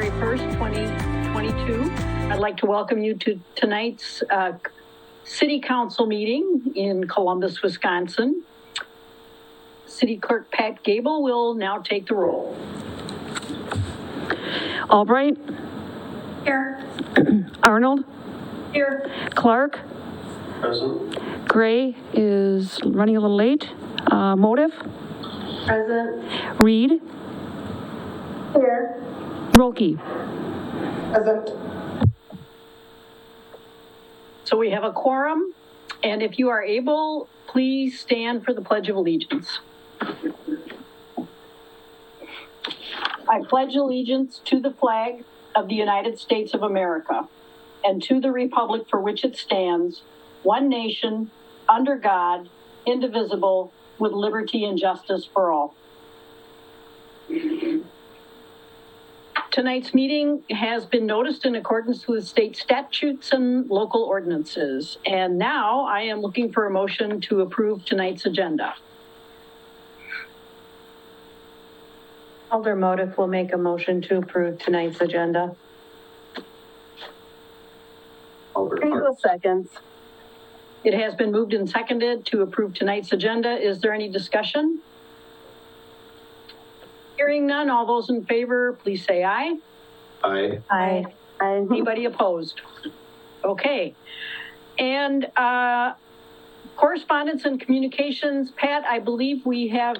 February 1st, 2022. I'd like to welcome you to tonight's City Council meeting in Columbus, Wisconsin. City Clerk Pat Gable will now take the roll. Albright. Here. Arnold. Here. Clark. Present. Gray is running a little late. Motive. Present. Reed. Here. Rolke. Present. So we have a quorum, and if you are able, please stand for the Pledge of Allegiance. I pledge allegiance to the flag of the United States of America and to the republic for which it stands, one nation, under God, indivisible, with liberty and justice for all. Tonight's meeting has been noticed in accordance with state statutes and local ordinances. And now I am looking for a motion to approve tonight's agenda. Alder Motive will make a motion to approve tonight's agenda. Alder Seconds. It has been moved and seconded to approve tonight's agenda. Is there any discussion? Hearing none, all those in favor, please say aye. Aye. Aye. Anybody opposed? Okay. And correspondence and communications, Pat, I believe we have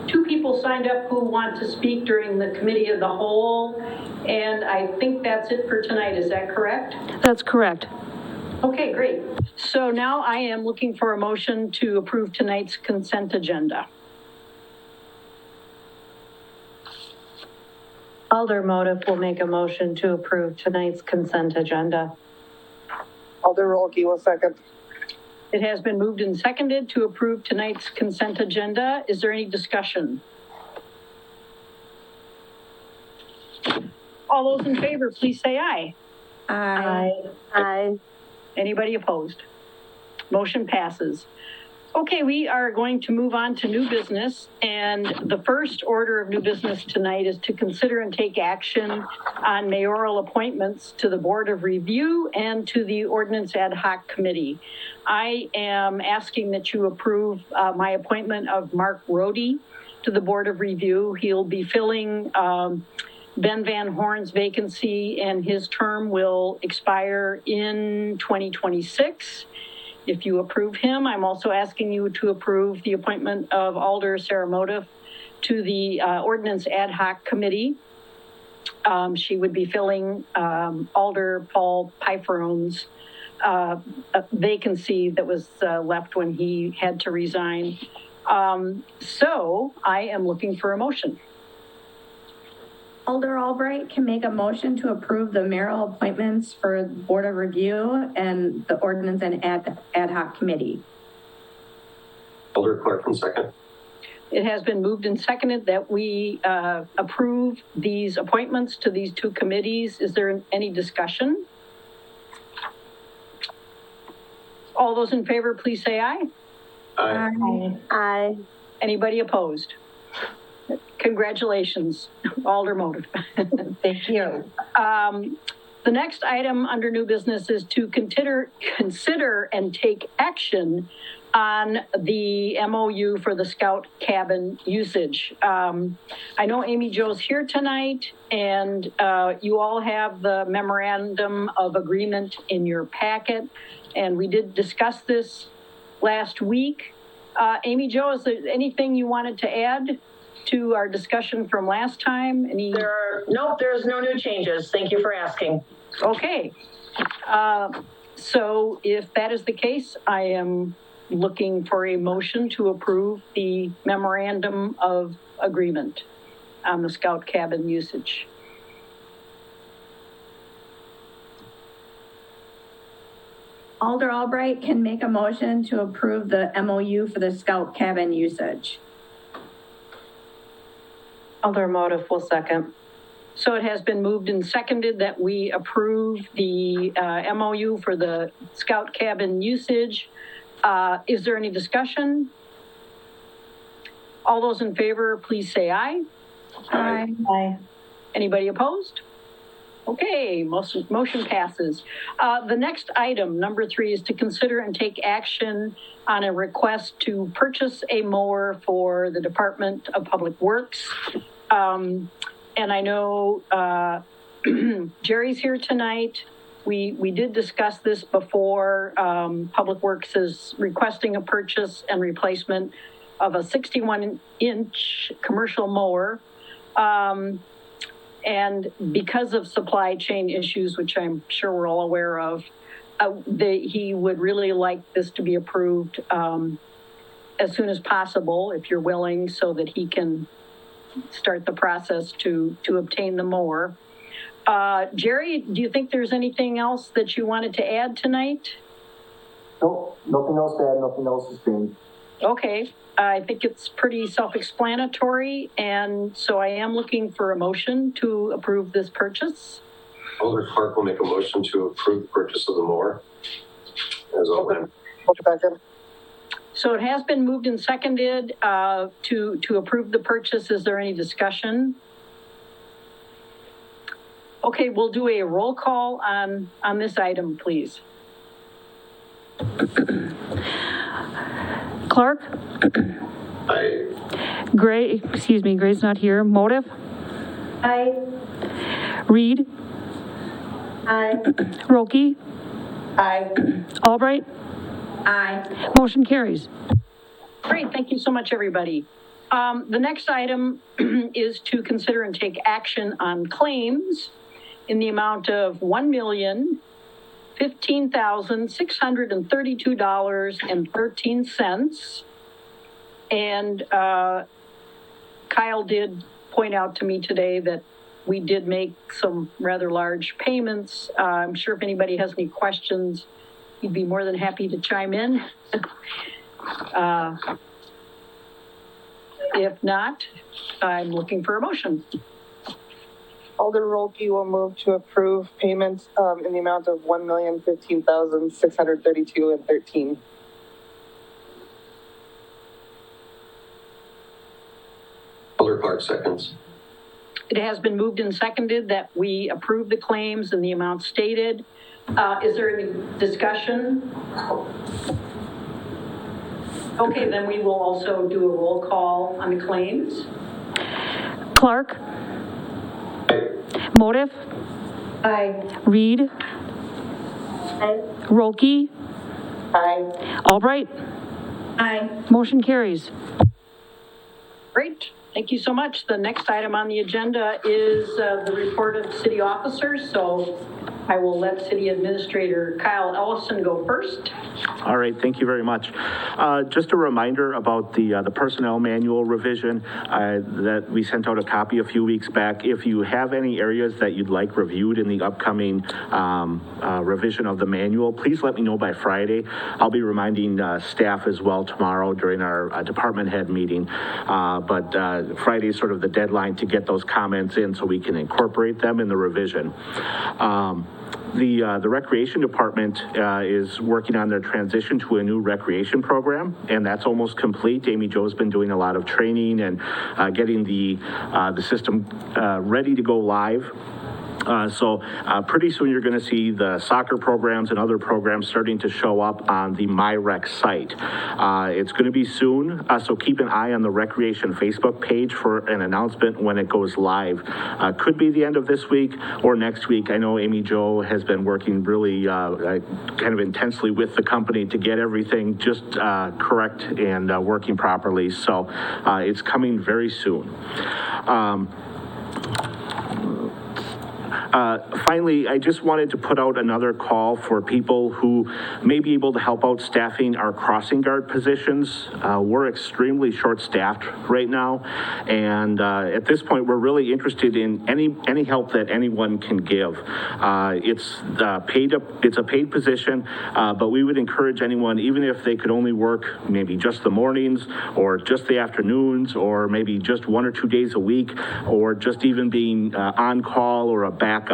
2 people signed up who want to speak during the committee of the whole, and I think that's it for tonight. Is that correct? That's correct. Okay, great. So now I am looking for a motion to approve tonight's consent agenda. Alder Motive will make a motion to approve tonight's consent agenda. Alder Rolke will second. It has been moved and seconded to approve tonight's consent agenda. Is there any discussion? All those in favor, please say aye. Aye. Aye. Anybody opposed? Motion passes. Okay, we are going to move on to new business, and the first order of new business tonight is to consider and take action on mayoral appointments to the Board of Review and to the Ordinance Ad Hoc Committee. I am asking that you approve my appointment of Mark Rohde to the Board of Review. He'll be filling Ben Van Horn's vacancy, and his term will expire in 2026. If you approve him, I'm also asking you to approve the appointment of Alder Sarah Motive to the Ordinance Ad Hoc Committee. She would be filling Alder Paul Pfeifferone's vacancy that was left when he had to resign. So I am looking for a motion. Alder Albright can make a motion to approve the mayoral appointments for Board of Review and the Ordinance and Ad Hoc Committee. Alder Clark from second. It has been moved and seconded that we approve these appointments to these 2 committees. Is there any discussion? All those in favor, please say aye. Aye. Aye. Aye. Anybody opposed? Congratulations, Alder Motive. Thank you. The next item under new business is to consider and take action on the MOU for the Scout cabin usage. I know Amy Jo's here tonight, and you all have the memorandum of agreement in your packet, and we did discuss this last week. Amy Jo, is there anything you wanted to add to our discussion from last time? There's no new changes. Thank you for asking. Okay. So if that is the case, I am looking for a motion to approve the memorandum of agreement on the Scout cabin usage. Alder Albright can make a motion to approve the MOU for the Scout cabin usage. Alder Motive will second. So it has been moved and seconded that we approve the MOU for the Scout cabin usage. Is there any discussion? All those in favor, please say aye. Aye. Aye. Anybody opposed? Okay, motion passes. The next item, number 3, is to consider and take action on a request to purchase a mower for the Department of Public Works. And I know Jerry's here tonight. We did discuss this before. Public Works is requesting a purchase and replacement of a 61-inch commercial mower. And because of supply chain issues, which I'm sure we're all aware of, he would really like this to be approved as soon as possible, if you're willing, so that he can start the process to obtain the mower. Jerry, do you think there's anything else that you wanted to add tonight? Nope, nothing else to add, nothing else has changed. Okay, I think it's pretty self-explanatory, and so I am looking for a motion to approve this purchase. Alder Clark will make a motion to approve the purchase of the mower as outlined. Second. So it has been moved and seconded to approve the purchase. Is there any discussion? Okay, we'll do a roll call on this item, please. Clark? Aye. Gray's not here. Motive? Aye. Reed? Aye. Roki? Aye. Albright? Aye. Motion carries. Great, thank you so much, everybody. The next item is to consider and take action on claims in the amount of $1,015,632.13. And Kyle did point out to me today that we did make some rather large payments. I'm sure if anybody has any questions, he'd be more than happy to chime in. If not, I'm looking for a motion. Alder Rolke will move to approve payments in the amount of $1,015,632.13. Alder Clark seconds. It has been moved and seconded that we approve the claims in the amount stated. Is there any discussion? Okay, then we will also do a roll call on the claims. Clark? Motive? Aye. Reed? Aye. Roki? Aye. Albright? Aye. Motion carries. Great, thank you so much. The next item on the agenda is the report of city officers. So I will let City Administrator Kyle Ellison go first. All right, thank you very much. Just a reminder about the personnel manual revision that we sent out a copy a few weeks back. If you have any areas that you'd like reviewed in the upcoming revision of the manual, please let me know by Friday. I'll be reminding staff as well tomorrow during our department head meeting. But Friday is sort of the deadline to get those comments in so we can incorporate them in the revision. The recreation department is working on their transition to a new recreation program, and that's almost complete. Amy Jo's been doing a lot of training and getting the system ready to go live. So pretty soon you're going to see the soccer programs and other programs starting to show up on the MyRec site. It's going to be soon, so keep an eye on the Recreation Facebook page for an announcement when it goes live. Could be the end of this week or next week. I know Amy Jo has been working really kind of intensely with the company to get everything just correct and working properly. So it's coming very soon. Finally, I just wanted to put out another call for people who may be able to help out staffing our crossing guard positions. We're extremely short-staffed right now, and at this point, we're really interested in any help that anyone can give. It's a paid position, but we would encourage anyone, even if they could only work maybe just the mornings or just the afternoons or maybe just 1 or 2 days a week or just even being on call or a backup.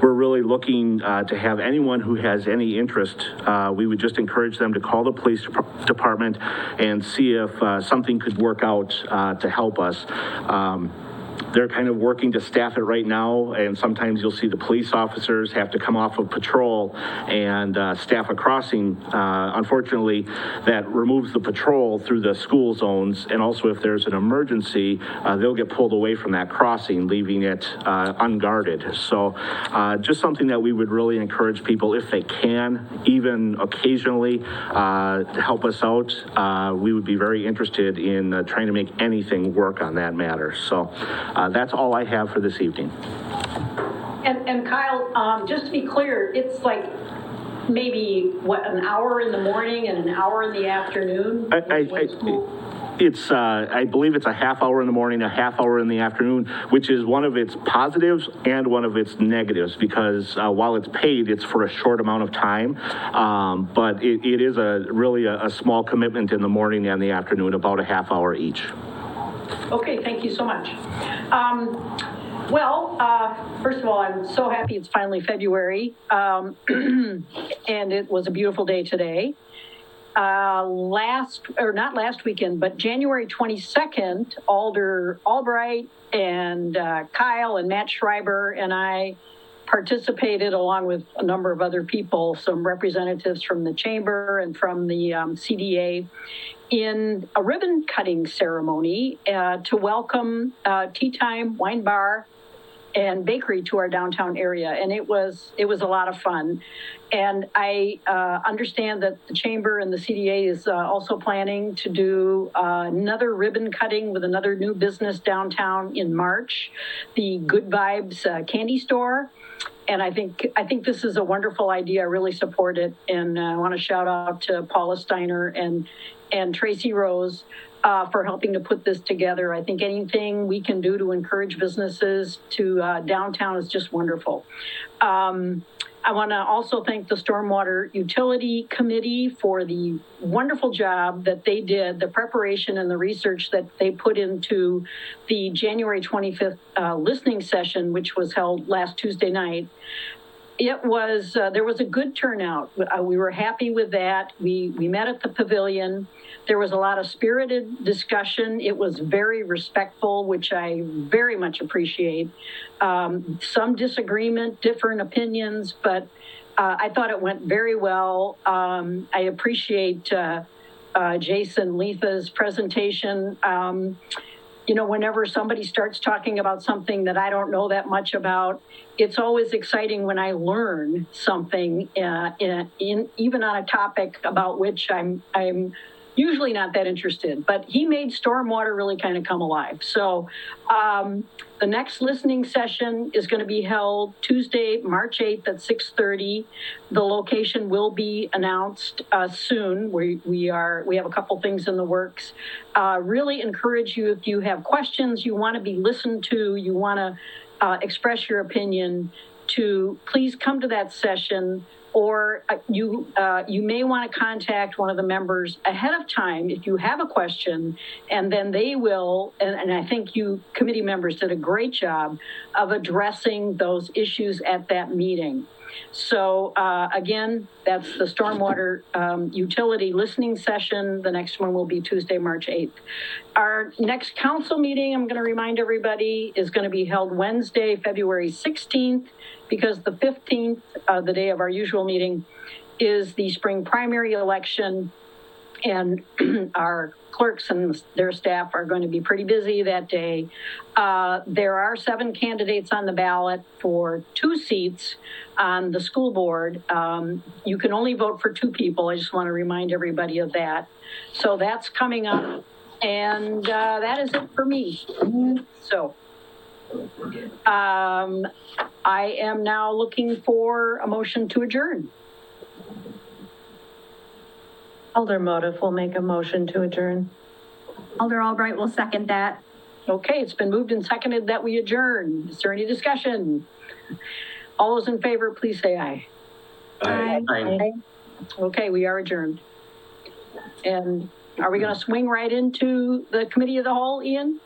We're really looking to have anyone who has any interest. We would just encourage them to call the police department and see if something could work out to help us. They're kind of working to staff it right now, and sometimes you'll see the police officers have to come off of patrol and staff a crossing. Unfortunately, that removes the patrol through the school zones, and also if there's an emergency, they'll get pulled away from that crossing, leaving it unguarded. So just something that we would really encourage people, if they can, even occasionally, to help us out. We would be very interested in trying to make anything work on that matter. So that's all I have for this evening. And Kyle, just to be clear, it's like maybe, what, an hour in the morning and an hour in the afternoon? I believe it's a half hour in the morning, a half hour in the afternoon, which is one of its positives and one of its negatives, because while it's paid, it's for a short amount of time. But it is really a small commitment in the morning and the afternoon, about a half hour each. Okay, thank you so much. First of all, I'm so happy it's finally February, and it was a beautiful day today. Not last weekend, but January 22nd, Alder Albright and Kyle and Matt Schreiber and I participated, along with a number of other people, some representatives from the chamber and from the CDA, in a ribbon cutting ceremony to welcome Tea Time Wine Bar and Bakery to our downtown area, and it was a lot of fun. And I understand that the chamber and the CDA is also planning to do another ribbon cutting with another new business downtown in March, the Good Vibes Candy Store. And I think this is a wonderful idea. I really support it, and I want to shout out to Paula Steiner and Tracy Rose for helping to put this together. I think anything we can do to encourage businesses to downtown is just wonderful. I want to also thank the Stormwater Utility Committee for the wonderful job that they did, the preparation and the research that they put into the January 25th listening session, which was held last Tuesday night. It was, there was a good turnout. We were happy with that. We met at the pavilion. There was a lot of spirited discussion. It was very respectful, which I very much appreciate. Some disagreement, different opinions, but I thought it went very well. I appreciate Jason Letha's presentation. You know, whenever somebody starts talking about something that I don't know that much about, it's always exciting when I learn something even on a topic about which I'm usually not that interested, but he made stormwater really kind of come alive. So the next listening session is going to be held Tuesday, March 8th at 6:30. The location will be announced soon. We have a couple things in the works. Really encourage you, if you have questions, you want to be listened to, you want to express your opinion, to please come to that session. Or you may want to contact one of the members ahead of time if you have a question, and then they will, and I think you committee members did a great job of addressing those issues at that meeting. So again, that's the Stormwater Utility Listening Session. The next one will be Tuesday, March 8th. Our next council meeting, I'm going to remind everybody, is going to be held Wednesday, February 16th, because the 15th, the day of our usual meeting, is the spring primary election, and our clerks and their staff are going to be pretty busy that day. There are 7 candidates on the ballot for 2 seats on the school board. You can only vote for 2 people. I just want to remind everybody of that. So that's coming up, and that is it for me. So I am now looking for a motion to adjourn. Alder Motive will make a motion to adjourn. Alder Albright will second that. Okay, it's been moved and seconded that we adjourn. Is there any discussion? All those in favor, please say aye. Aye. Aye. Okay, we are adjourned. And are we going to swing right into the committee of the whole, Ian?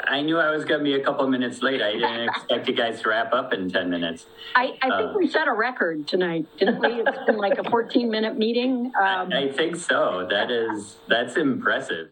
I knew I was going to be a couple minutes late. I didn't expect you guys to wrap up in 10 minutes. I think we set a record tonight, didn't we? It's been like a 14-minute meeting. I think so. That's impressive.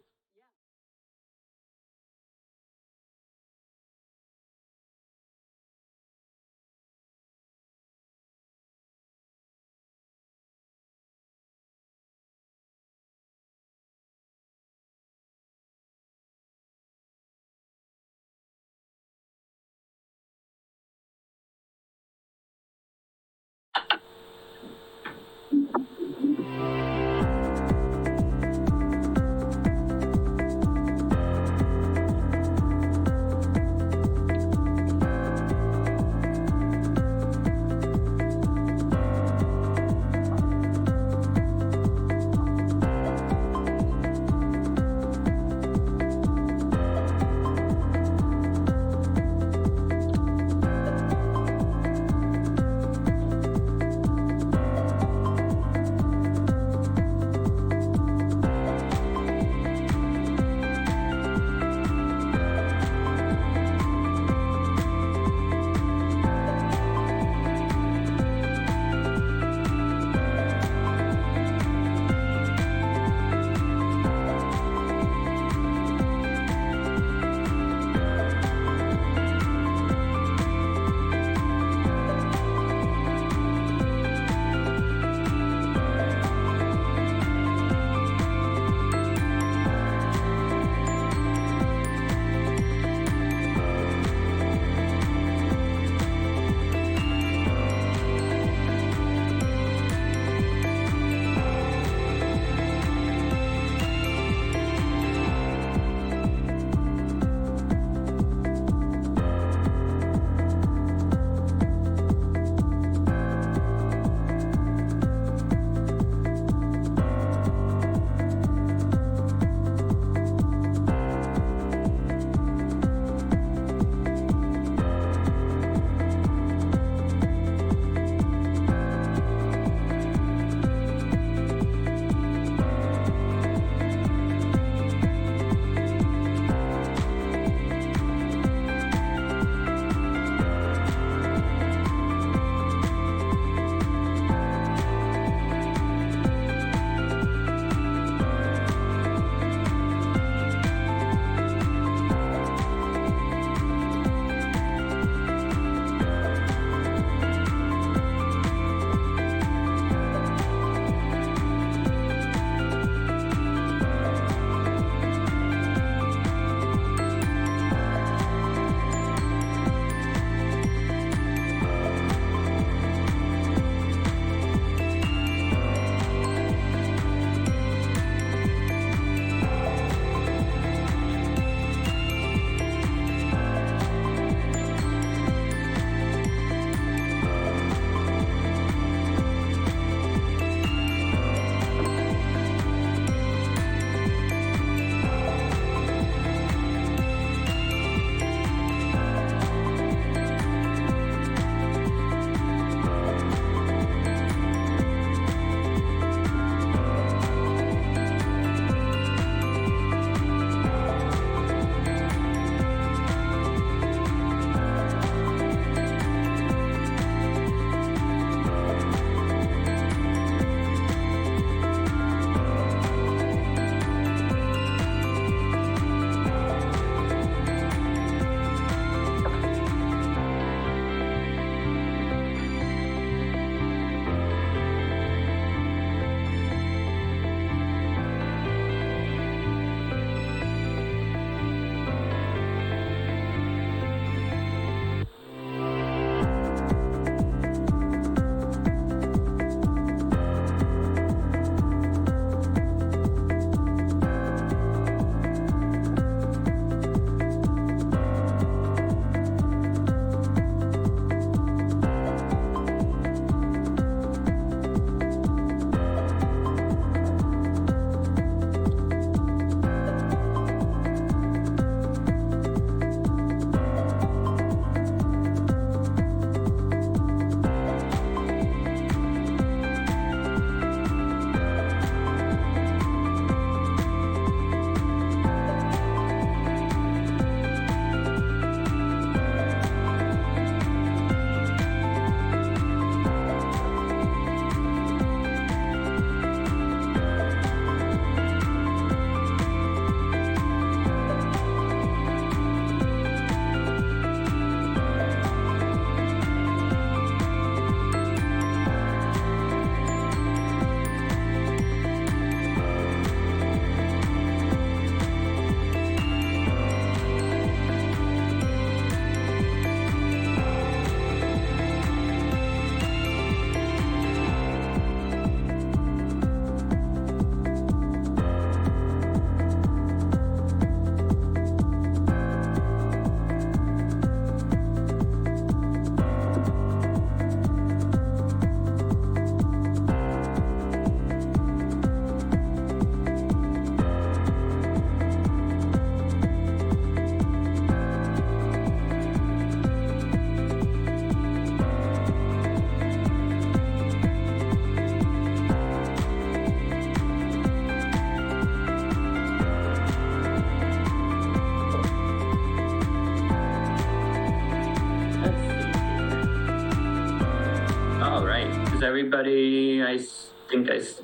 everybody?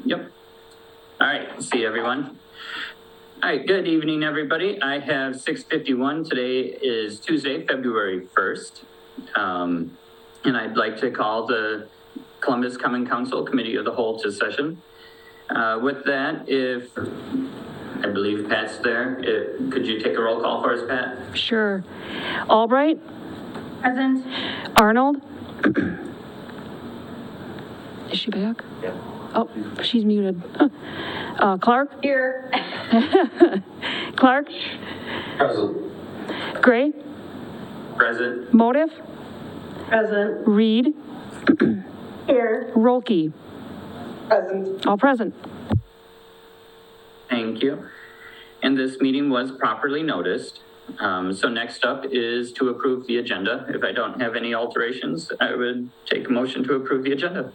Yep. All right, see everyone. All right, good evening, everybody. I have 6:51. Today is Tuesday, February 1st. And I'd like to call the Columbus Common Council Committee of the Whole to session. With that, if I believe Pat's there, could you take a roll call for us, Pat? Sure. Albright? Present. Arnold? Is she back? Yeah. Oh, she's muted. Clark? Here. Clark? Present. Gray? Present. Motive? Present. Reed? Here. Rolke? Present. All present. Thank you. And this meeting was properly noticed. So next up is to approve the agenda. If I don't have any alterations, I would take a motion to approve the agenda.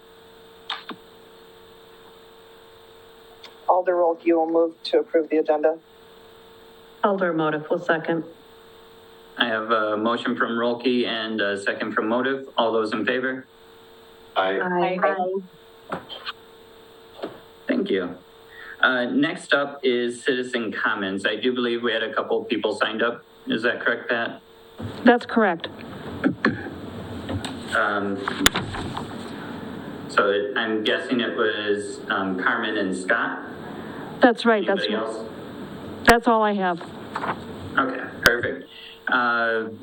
Alder Rolke will move to approve the agenda. Alder Motive will second. I have a motion from Rolke and a second from Motive. All those in favor? Aye. Aye. Thank you. Next up is citizen comments. I do believe we had a couple people signed up. Is that correct, Pat? That's correct. So I'm guessing it was Carmen and Scott. That's right. Anybody else? That's all I have. Okay, perfect.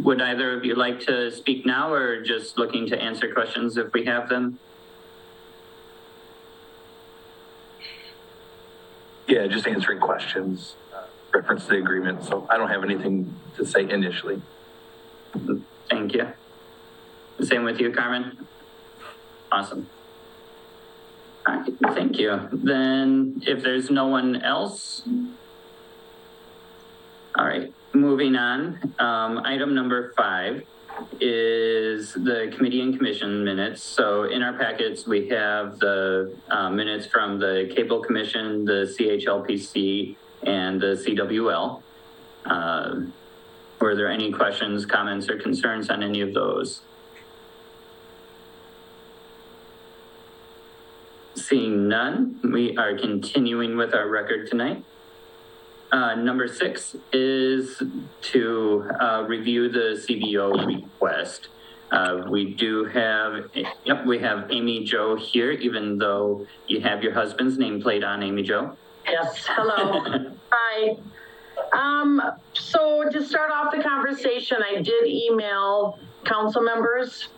Would either of you like to speak now or just looking to answer questions if we have them? Yeah, just answering questions, reference to the agreement. So I don't have anything to say initially. Thank you. Same with you, Carmen? Awesome. All right, thank you. Then if there's no one else, all right, moving on. Item number 5 is the committee and commission minutes. So in our packets, we have the minutes from the Cable Commission, the CHLPC, and the CWL. Were there any questions, comments, or concerns on any of those? Seeing none, we are continuing with our record tonight. Number 6 is to review the CBO request. We do have, we have Amy Jo here, even though you have your husband's nameplate on, Amy Jo. Yes, hello. Hi. So to start off the conversation, I did email council members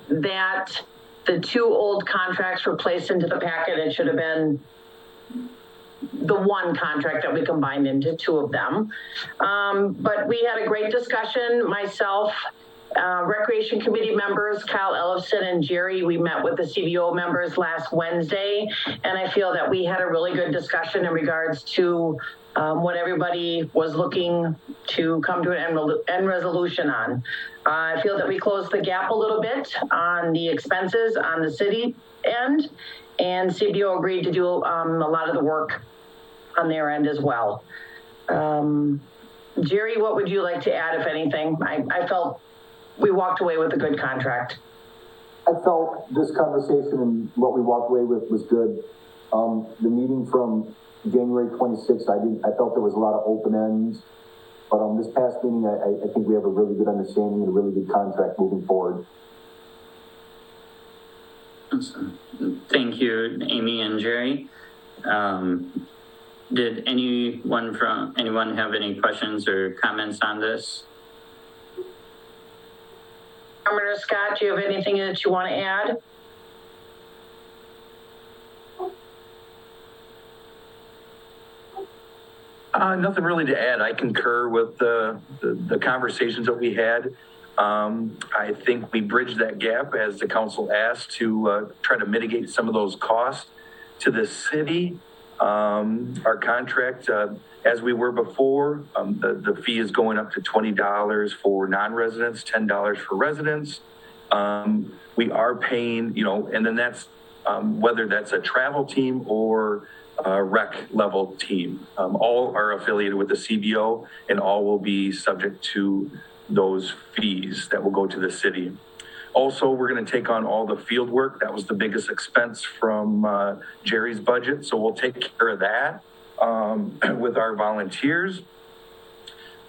that the 2 old contracts were placed into the packet. It should have been the one contract that we combined into 2 of them. But we had a great discussion, myself, Recreation Committee members, Kyle Ellison and Jerry, we met with the CBO members last Wednesday, and I feel that we had a really good discussion in regards to what everybody was looking to come to an end resolution on. I feel that we closed the gap a little bit on the expenses on the city end, and CBO agreed to do a lot of the work on their end as well. Jerry, what would you like to add, if anything? I felt we walked away with a good contract. I felt this conversation and what we walked away with was good. The meeting from January 26th, I felt there was a lot of open ends, but this past meeting, I think we have a really good understanding and a really good contract moving forward. Awesome. Thank you, Amy and Jerry. Did anyone have any questions or comments on this? Carmen or Scott, do you have anything that you want to add? Nothing really to add. I concur with the conversations that we had. I think we bridged that gap as the council asked to try to mitigate some of those costs to the city. Our contract, as we were before, the fee is going up to $20 for non-residents, $10 for residents. We are paying, and then that's whether that's a travel team or a rec level team. All are affiliated with the CBO and all will be subject to those fees that will go to the city. Also, we're going to take on all the field work. That was the biggest expense from Jerry's budget, so we'll take care of that with our volunteers.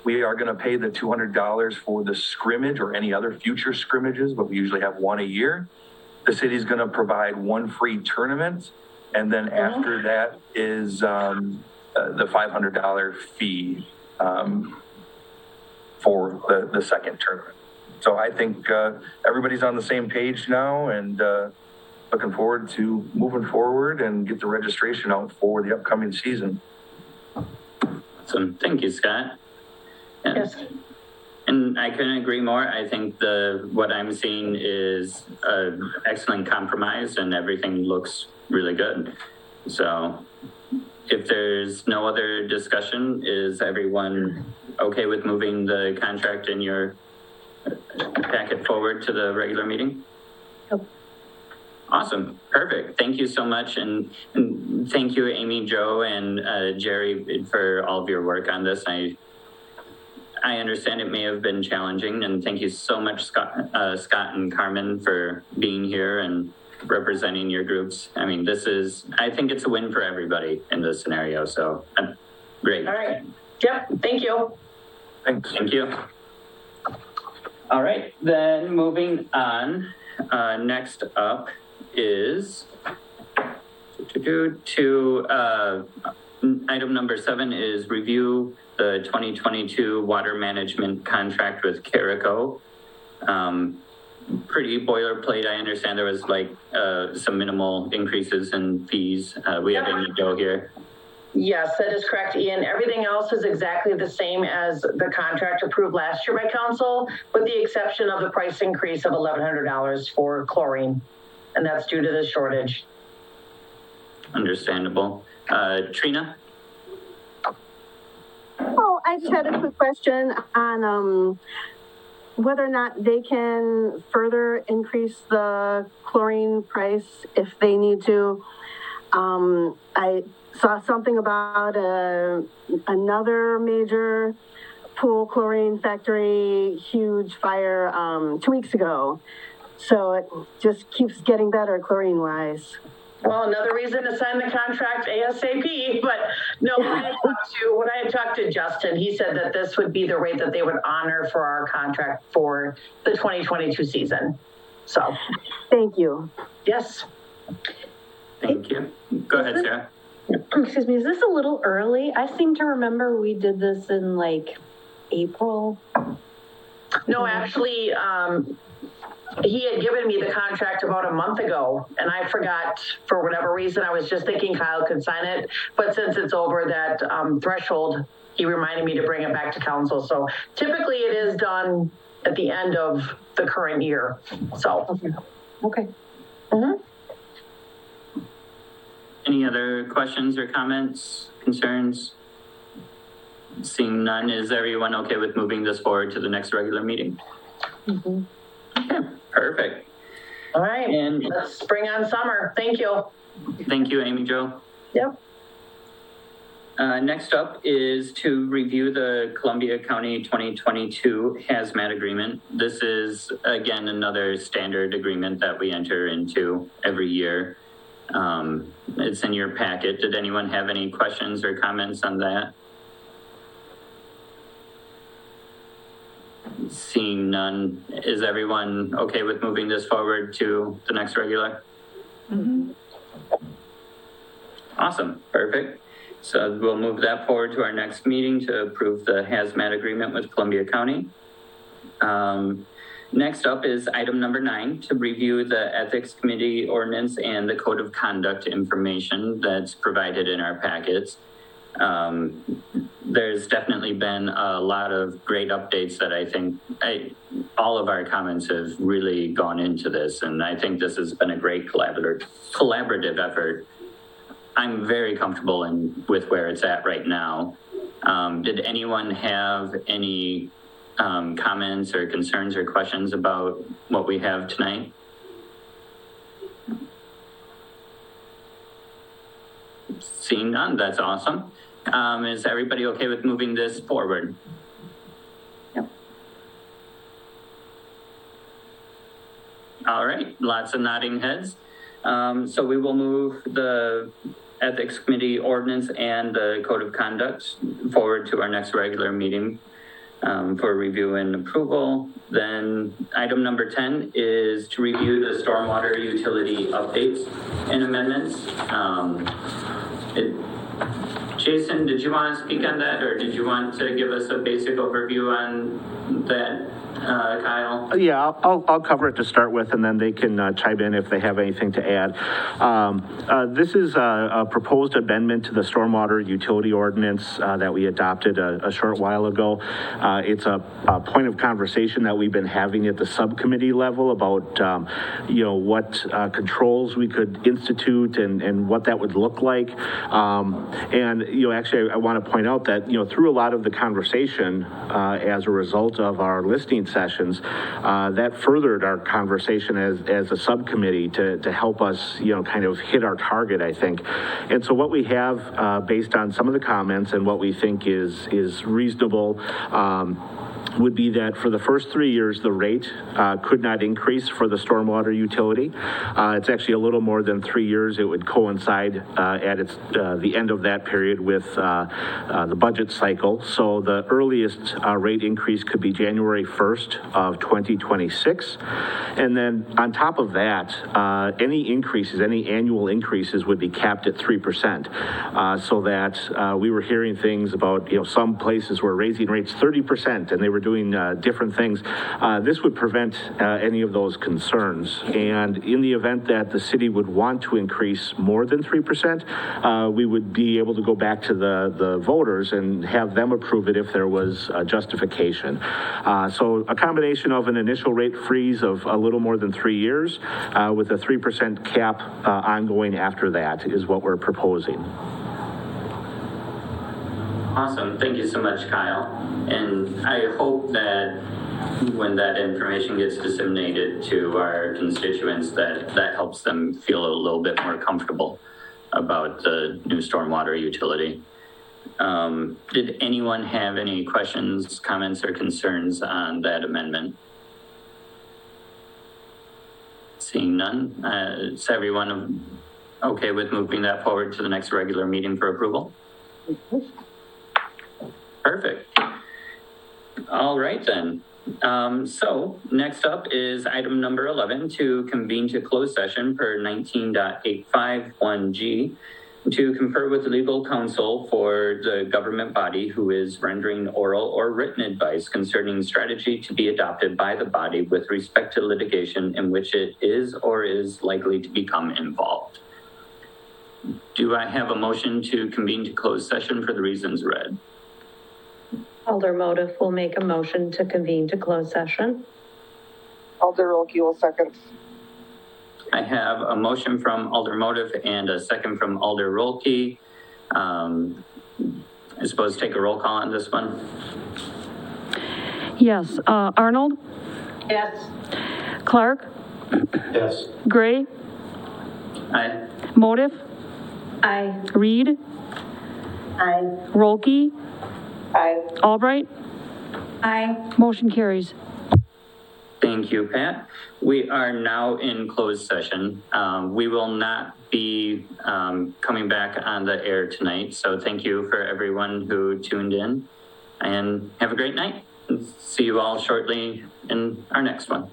We are going to pay the $200 for the scrimmage or any other future scrimmages, but we usually have one a year. The city's going to provide one free tournament, and then after that is the $500 fee for the second tournament. So I think everybody's on the same page now, and looking forward to moving forward and get the registration out for the upcoming season. Awesome. Thank you, Scott. Yeah. Yes. And I couldn't agree more. I think what I'm seeing is an excellent compromise and everything looks really good. So if there's no other discussion, is everyone okay with moving the contract in your packet forward to the regular meeting? Yep. Awesome. Perfect. Thank you so much. And thank you, Amy, Joe, and Jerry, for all of your work on this. I understand it may have been challenging, and thank you so much, Scott and Carmen, for being here and representing your groups. I mean, I think it's a win for everybody in this scenario, so great. All right. Yep, thank you. Thanks. Thank you. All right, then moving on, next up is item number 7 is review the 2022 water management contract with Carico. Pretty boilerplate. I understand there was some minimal increases in fees. We have Amy Joe here. Yes, that is correct, Ian. Everything else is exactly the same as the contract approved last year by council, with the exception of the price increase of $1,100 for chlorine, and that's due to the shortage. Understandable. Trina? Oh, I just had a quick question on whether or not they can further increase the chlorine price if they need to. I saw something about another major pool chlorine factory, huge fire 2 weeks ago. So it just keeps getting better chlorine-wise. Well, another reason to sign the contract ASAP, but no, when I had talked to Justin, he said that this would be the rate that they would honor for our contract for the 2022 season. So. Thank you. Yes. Thank you. Go ahead, Sarah. Excuse me, is this a little early? I seem to remember we did this in April. No, actually, he had given me the contract about a month ago, and I forgot for whatever reason. I was just thinking Kyle could sign it, but since it's over that threshold, he reminded me to bring it back to council. So typically it is done at the end of the current year. So. Okay. Mm-hmm. Any other questions or comments, concerns? Seeing none, is everyone okay with moving this forward to the next regular meeting? Mm-hmm. Okay, perfect. All right, and let's bring on summer. Thank you. Thank you, Amy Jo. Yep. Next up is to review the Columbia County 2022 hazmat agreement. This is, again, another standard agreement that we enter into every year. It's in your packet. Did anyone have any questions or comments on that? Seeing none, is everyone okay with moving this forward to the next regular? Mm-hmm. Awesome, perfect. So we'll move that forward to our next meeting to approve the hazmat agreement with Columbia County. Next up is item number 9, to review the Ethics Committee ordinance and the Code of Conduct information that's provided in our packets. There's definitely been a lot of great updates that I think all of our comments have really gone into this, and I think this has been a great collaborative effort. I'm very comfortable with where it's at right now. Did anyone have any comments or concerns or questions about what we have tonight? Seeing none, that's awesome. Is everybody okay with moving this forward? Yep. All right, lots of nodding heads. So we will move the Ethics Committee ordinance and the Code of Conduct forward to our next regular meeting for review and approval. Then item number 10 is to review the stormwater utility updates and amendments. Jason, did you want to speak on that, or did you want to give us a basic overview on that, Kyle? Yeah, I'll cover it to start with, and then they can chime in if they have anything to add. This is a proposed amendment to the stormwater utility ordinance that we adopted a short while ago. It's a point of conversation that we've been having at the subcommittee level about, what controls we could institute and what that would look like. Actually, I want to point out that, through a lot of the conversation as a result of our listening sessions, that furthered our conversation as a subcommittee to help us, kind of hit our target, I think. And so what we have, based on some of the comments and what we think is reasonable, would be that for the first 3 years, the rate could not increase for the stormwater utility. It's actually a little more than 3 years. It would coincide at the end of that period with the budget cycle. So the earliest rate increase could be January 1st of 2026. And then on top of that, any annual increases would be capped at 3%. So that we were hearing things about, some places were raising rates 30% and they were doing different things. This would prevent any of those concerns. And in the event that the city would want to increase more than 3%, we would be able to go back to the voters and have them approve it if there was a justification. So a combination of an initial rate freeze of a little more than 3 years with a 3% cap ongoing after that is what we're proposing. Awesome. Thank you so much, Kyle. And I hope that when that information gets disseminated to our constituents, that helps them feel a little bit more comfortable about the new stormwater utility. Did anyone have any questions, comments, or concerns on that amendment? Seeing none, is everyone okay with moving that forward to the next regular meeting for approval? Perfect. All right then. So next up is item number 11, to convene to close session per 19.851G to confer with legal counsel for the government body who is rendering oral or written advice concerning strategy to be adopted by the body with respect to litigation in which it is or is likely to become involved. Do I have a motion to convene to close session for the reasons read? Alder Motive will make a motion to convene to close session. Alder Rolke will second. I have a motion from Alder Motive and a second from Alder Rolke. I suppose take a roll call on this one. Yes, Arnold? Yes. Clark? Yes. Gray? Aye. Motive? Aye. Reed? Aye. Rolke? Aye. Albright? Aye. Motion carries. Thank you, Pat. We are now in closed session. We will not be coming back on the air tonight. So thank you for everyone who tuned in, and have a great night. See you all shortly in our next one.